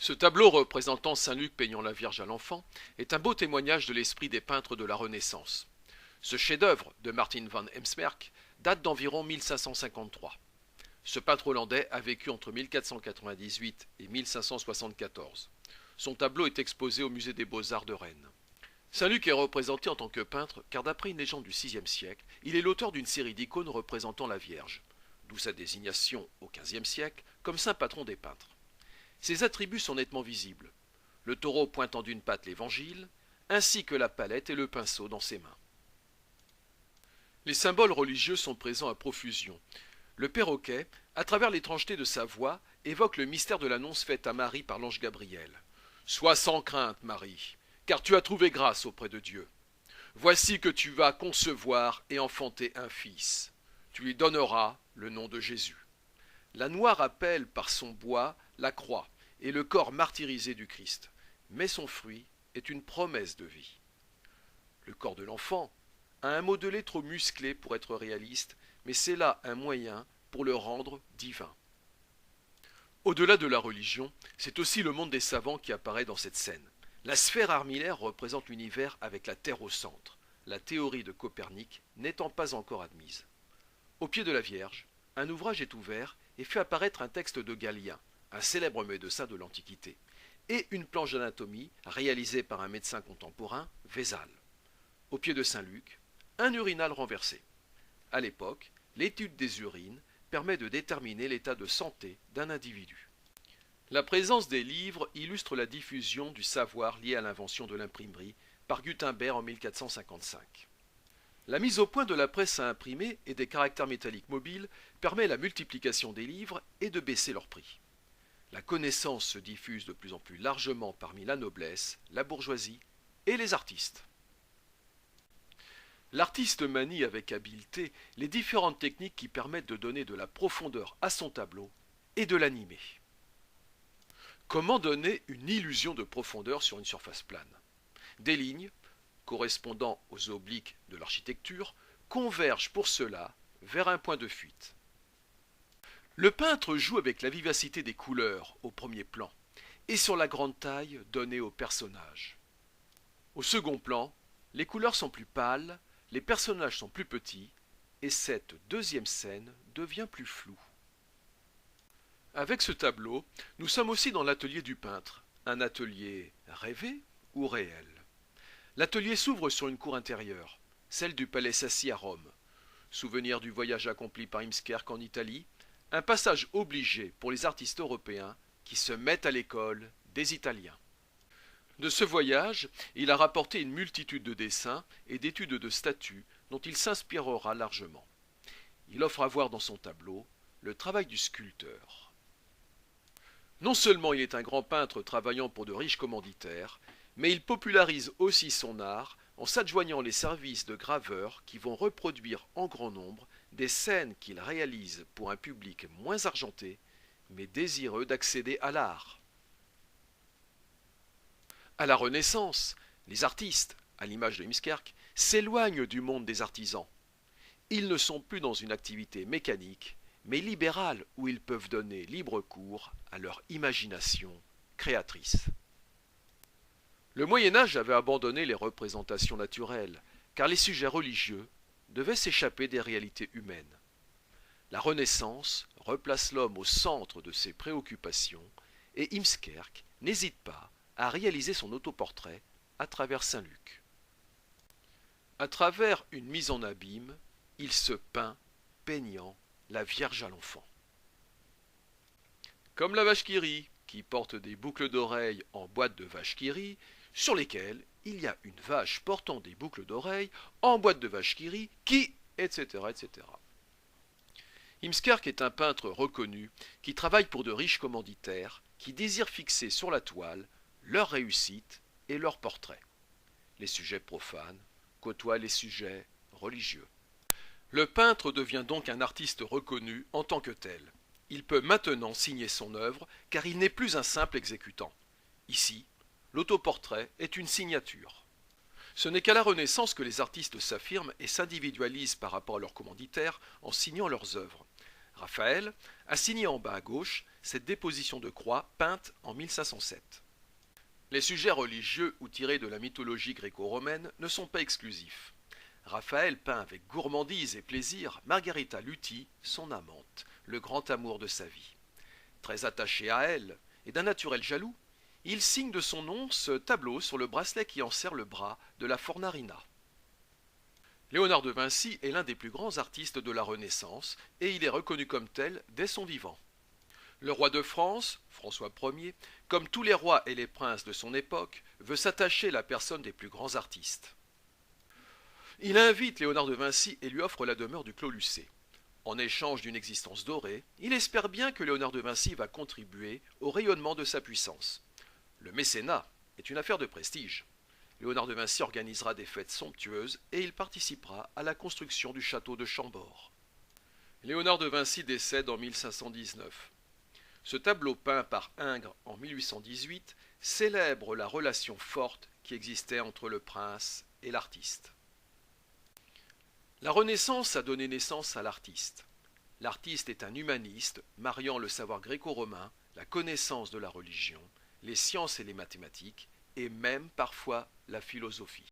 Ce tableau représentant Saint Luc peignant la Vierge à l'enfant est un beau témoignage de l'esprit des peintres de la Renaissance. Ce chef-d'œuvre de Martin van Heemskerck date d'environ 1553. Ce peintre hollandais a vécu entre 1498 et 1574. Son tableau est exposé au musée des Beaux-Arts de Rennes. Saint Luc est représenté en tant que peintre car d'après une légende du VIe siècle, il est l'auteur d'une série d'icônes représentant la Vierge, d'où sa désignation au XVe siècle comme saint patron des peintres. Ses attributs sont nettement visibles. Le taureau pointant d'une patte l'évangile, ainsi que la palette et le pinceau dans ses mains. Les symboles religieux sont présents à profusion. Le perroquet, à travers l'étrangeté de sa voix, évoque le mystère de l'annonce faite à Marie par l'ange Gabriel. Sois sans crainte, Marie, car tu as trouvé grâce auprès de Dieu. Voici que tu vas concevoir et enfanter un fils. Tu lui donneras le nom de Jésus. La noix rappelle par son bois la croix et le corps martyrisé du Christ, mais son fruit est une promesse de vie. Le corps de l'enfant a un modelé trop musclé pour être réaliste, mais c'est là un moyen pour le rendre divin. Au-delà de la religion, c'est aussi le monde des savants qui apparaît dans cette scène. La sphère armillaire représente l'univers avec la Terre au centre, la théorie de Copernic n'étant pas encore admise. Au pied de la Vierge, un ouvrage est ouvert et fait apparaître un texte de Galien, un célèbre médecin de l'Antiquité, et une planche d'anatomie réalisée par un médecin contemporain, Vézal. Au pied de Saint Luc, un urinal renversé. À l'époque, l'étude des urines permet de déterminer l'état de santé d'un individu. La présence des livres illustre la diffusion du savoir lié à l'invention de l'imprimerie par Gutenberg en 1455. La mise au point de la presse à imprimer et des caractères métalliques mobiles permet la multiplication des livres et de baisser leur prix. La connaissance se diffuse de plus en plus largement parmi la noblesse, la bourgeoisie et les artistes. L'artiste manie avec habileté les différentes techniques qui permettent de donner de la profondeur à son tableau et de l'animer. Comment donner une illusion de profondeur sur une surface plane? Des lignes, correspondant aux obliques de l'architecture, convergent pour cela vers un point de fuite. Le peintre joue avec la vivacité des couleurs au premier plan et sur la grande taille donnée au personnage. Au second plan, les couleurs sont plus pâles, les personnages sont plus petits et cette deuxième scène devient plus floue. Avec ce tableau, nous sommes aussi dans l'atelier du peintre, un atelier rêvé ou réel. L'atelier s'ouvre sur une cour intérieure, celle du Palais Sassi à Rome. Souvenir du voyage accompli par Heemskerck en Italie, un passage obligé pour les artistes européens qui se mettent à l'école des Italiens. De ce voyage, il a rapporté une multitude de dessins et d'études de statues dont il s'inspirera largement. Il offre à voir dans son tableau le travail du sculpteur. Non seulement il est un grand peintre travaillant pour de riches commanditaires, mais il popularise aussi son art en s'adjoignant les services de graveurs qui vont reproduire en grand nombre des scènes qu'il réalise pour un public moins argenté, mais désireux d'accéder à l'art. À la Renaissance, les artistes, à l'image de Heemskerck, s'éloignent du monde des artisans. Ils ne sont plus dans une activité mécanique, mais libérale où ils peuvent donner libre cours à leur imagination créatrice. Le Moyen-Âge avait abandonné les représentations naturelles, car les sujets religieux devaient s'échapper des réalités humaines. La Renaissance replace l'homme au centre de ses préoccupations et Heemskerck n'hésite pas à réaliser son autoportrait à travers Saint Luc. À travers une mise en abîme, il se peint, peignant la Vierge à l'enfant. Comme la vache qui rit, qui porte des boucles d'oreilles en boîte de vache qui rit, sur lesquelles il y a une vache portant des boucles d'oreilles en boîte de vache qui rit, qui, etc., etc. Heemskerck est un peintre reconnu qui travaille pour de riches commanditaires qui désirent fixer sur la toile leur réussite et leur portrait. Les sujets profanes côtoient les sujets religieux. Le peintre devient donc un artiste reconnu en tant que tel. Il peut maintenant signer son œuvre car il n'est plus un simple exécutant. Ici, l'autoportrait est une signature. Ce n'est qu'à la Renaissance que les artistes s'affirment et s'individualisent par rapport à leurs commanditaires en signant leurs œuvres. Raphaël a signé en bas à gauche cette déposition de croix peinte en 1507. Les sujets religieux ou tirés de la mythologie gréco-romaine ne sont pas exclusifs. Raphaël peint avec gourmandise et plaisir Margherita Luti, son amante, le grand amour de sa vie. Très attaché à elle, et d'un naturel jaloux, il signe de son nom ce tableau sur le bracelet qui enserre le bras de la Fornarina. Léonard de Vinci est l'un des plus grands artistes de la Renaissance et il est reconnu comme tel dès son vivant. Le roi de France, François Ier, comme tous les rois et les princes de son époque, veut s'attacher à la personne des plus grands artistes. Il invite Léonard de Vinci et lui offre la demeure du Clos Lucé. En échange d'une existence dorée, il espère bien que Léonard de Vinci va contribuer au rayonnement de sa puissance. Le mécénat est une affaire de prestige. Léonard de Vinci organisera des fêtes somptueuses et il participera à la construction du château de Chambord. Léonard de Vinci décède en 1519. Ce tableau peint par Ingres en 1818 célèbre la relation forte qui existait entre le prince et l'artiste. La Renaissance a donné naissance à l'artiste. L'artiste est un humaniste mariant le savoir gréco-romain, la connaissance de la religion, les sciences et les mathématiques, et même parfois la philosophie.